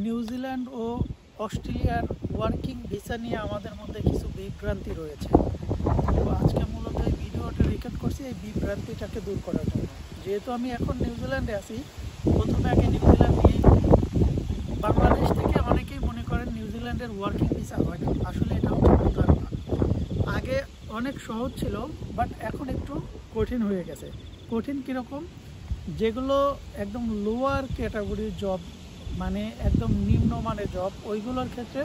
New Zealand ও অস্ট্রেলিয়ার working visa নিয়ে আমাদের মধ্যে কিছু বিভ্রান্তি রয়েছে। তো আজকে মূলত এই ভিডিওটা রেকর্ড করছি এই বিভ্রান্তিটাকে দূর করার জন্য। যেহেতু আমি এখন নিউজিল্যান্ডে আছি, প্রথমে আগে নিউজিল্যান্ড নিয়ে বাংলাদেশ থেকে অনেকেই মনে করেন নিউজিল্যান্ডের ওয়ার্কিং ভিসা হয় না। আসলে এটা হচ্ছে ভুল ধারণা। আগে অনেক সহজ ছিল, বাট এখন একটু কঠিন হয়ে গেছে। কঠিন কীরকম? যেগুলো একদম লোয়ার ক্যাটাগরির জব, মানে একদম নিম্নমানের জব, ওইগুলোর ক্ষেত্রে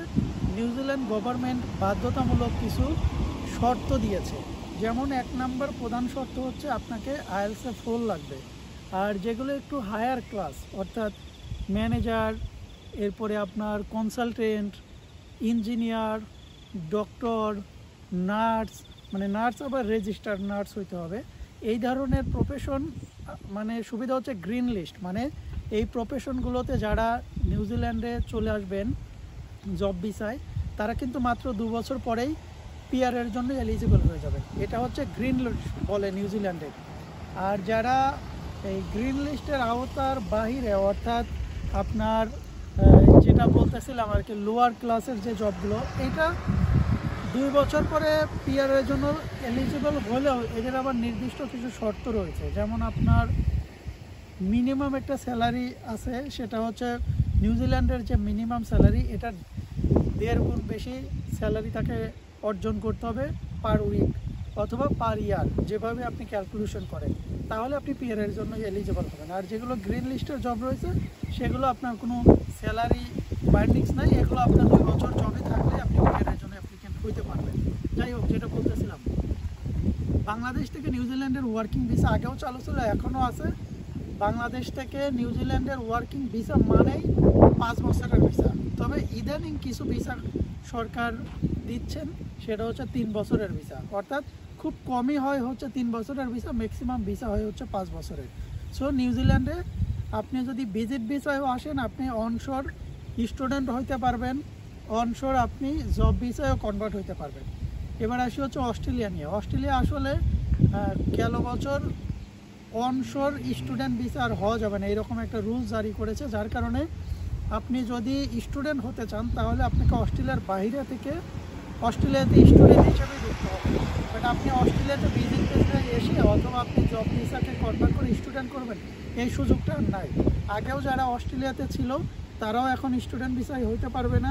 নিউজিল্যান্ড গভর্নমেন্ট বাধ্যতামূলক কিছু শর্ত দিয়েছে। যেমন 1 নম্বর প্রধান শর্ত হচ্ছে আপনাকে আইএলটিএস 4 লাগবে। আর যেগুলো একটু হায়ার ক্লাস, অর্থাৎ ম্যানেজার, এরপরে আপনার কনসালটেন্ট, ইঞ্জিনিয়ার, ডক্টর, নার্স, মানে নার্স আবার রেজিস্টার্ড নার্স হইতে হবে। এই ধরনের প্রফেশন মানে সুবিধা হচ্ছে গ্রিন লিস্ট, মানে এই প্রফেশনগুলোতে যারা নিউজিল্যান্ডে চলে আসবেন জব ভিসায়, তারা কিন্তু মাত্র 2 বছর পরেই পিআরের জন্য এলিজিবল হয়ে যাবে। এটা হচ্ছে গ্রিন লিস্ট বলে নিউজিল্যান্ডে। আর যারা এই গ্রিন লিস্টের আওতার বাহিরে, অর্থাৎ আপনার যেটা বলতেছিলাম আর কি, লোয়ার ক্লাসের যে জবগুলো, এটা 2 বছর পরে পিআরের জন্য এলিজিবল হলেও এদের আবার নির্দিষ্ট কিছু শর্ত রয়েছে। যেমন আপনার মিনিমাম একটা স্যালারি আছে, সেটা হচ্ছে নিউজিল্যান্ডের যে মিনিমাম স্যালারি, এটা 1.5 গুণ বেশি স্যালারি তাকে অর্জন করতে হবে পার উইক অথবা পার ইয়ার, যেভাবে আপনি ক্যালকুলেশন করেন, তাহলে আপনি পিআরের জন্য এলিজিবল হবেন। আর যেগুলো গ্রিন লিস্টের জব রয়েছে, সেগুলো আপনার কোনো স্যালারি বাইন্ডিংস নাই, এগুলো আপনার 2 বছর জবে থাকলে আপনি পিআরের জন্য অ্যাপ্লিকেন্ট হইতে পারবেন। যাই হোক, যেটা বলতেছিলাম, বাংলাদেশ থেকে নিউজিল্যান্ডের ওয়ার্কিং ভিসা আগেও চালু ছিল, এখনও আছে। বাংলাদেশ থেকে নিউজিল্যান্ডের ওয়ার্কিং ভিসা মানেই 5 বছরের ভিসা। তবে ইদানিং কিছু ভিসা সরকার দিচ্ছেন, সেটা হচ্ছে 3 বছরের ভিসা। অর্থাৎ খুব কমই হয় হচ্ছে 3 বছরের ভিসা, ম্যাক্সিমাম ভিসা হয় হচ্ছে 5 বছরের। সো নিউজিল্যান্ডে আপনি যদি ভিজিট ভিসায়ও আসেন, আপনি অনশোর স্টুডেন্ট হইতে পারবেন, অনশোর আপনি জব ভিসায়ও কনভার্ট হইতে পারবেন। এবার আসি হচ্ছে অস্ট্রেলিয়া নিয়ে। অস্ট্রেলিয়া আসলে গেল বছর অনশোর স্টুডেন্ট ভিসা আর হওয়া যাবে না, এরকম একটা রুলস জারি করেছে। যার কারণে আপনি যদি স্টুডেন্ট হতে চান, তাহলে আপনাকে অস্ট্রেলিয়ার বাইরে থেকে অস্ট্রেলিয়াতে স্টুডেন্ট হিসেবে ঢুকতে হবে। বাট আপনি অস্ট্রেলিয়াতে ভিজিট ভিসায় এসে অথবা আপনি জব ভিসাকে কনভার্ট করে স্টুডেন্ট করবেন, এই সুযোগটা আর নাই। আগেও যারা অস্ট্রেলিয়াতে ছিল তারাও এখন স্টুডেন্ট ভিসায় হইতে পারবে না,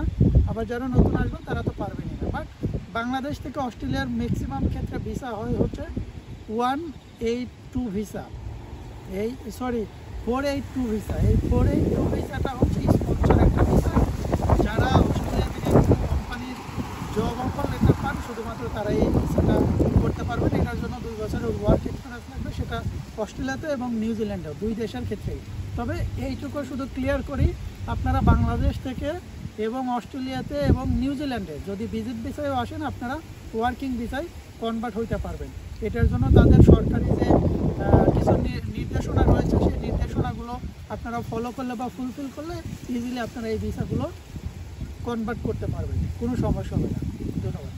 আবার যারা নতুন আসবেন তারা তো পারবেনই না। বাট বাংলাদেশ থেকে অস্ট্রেলিয়ার ম্যাক্সিমাম ক্ষেত্রে ভিসা হয় হচ্ছে 182 ভিসা, 482 ভিসা। এই 482 ভিসাটা হচ্ছে স্পন্সর একটা ভিসা। যারা অস্ট্রেলিয়া থেকে কোম্পানির জব অফার লেটার পান, শুধুমাত্র তারা এই ভিসাটা করতে পারবেন। এটার জন্য 2 বছরের ওয়ার্ক এক্সপিরিয়েন্স লাগবে, সেটা অস্ট্রেলিয়াতে এবং নিউজিল্যান্ডেও, 2 দেশের ক্ষেত্রেই। তবে এইটুকু শুধু ক্লিয়ার করি, আপনারা বাংলাদেশ থেকে এবং অস্ট্রেলিয়াতে এবং নিউজিল্যান্ডে যদি ভিজিট ভিসায়ও আসেন, আপনারা ওয়ার্কিং ভিসায় কনভার্ট হইতে পারবেন। এটার জন্য তাদের সরকারি যে কিছু নির্দেশনা রয়েছে, সেই নির্দেশনাগুলো আপনারা ফলো করলে বা ফুলফিল করলে ইজিলি আপনারা এই ভিসাগুলো কনভার্ট করতে পারবেন, কোনো সমস্যা হবে না। ধন্যবাদ।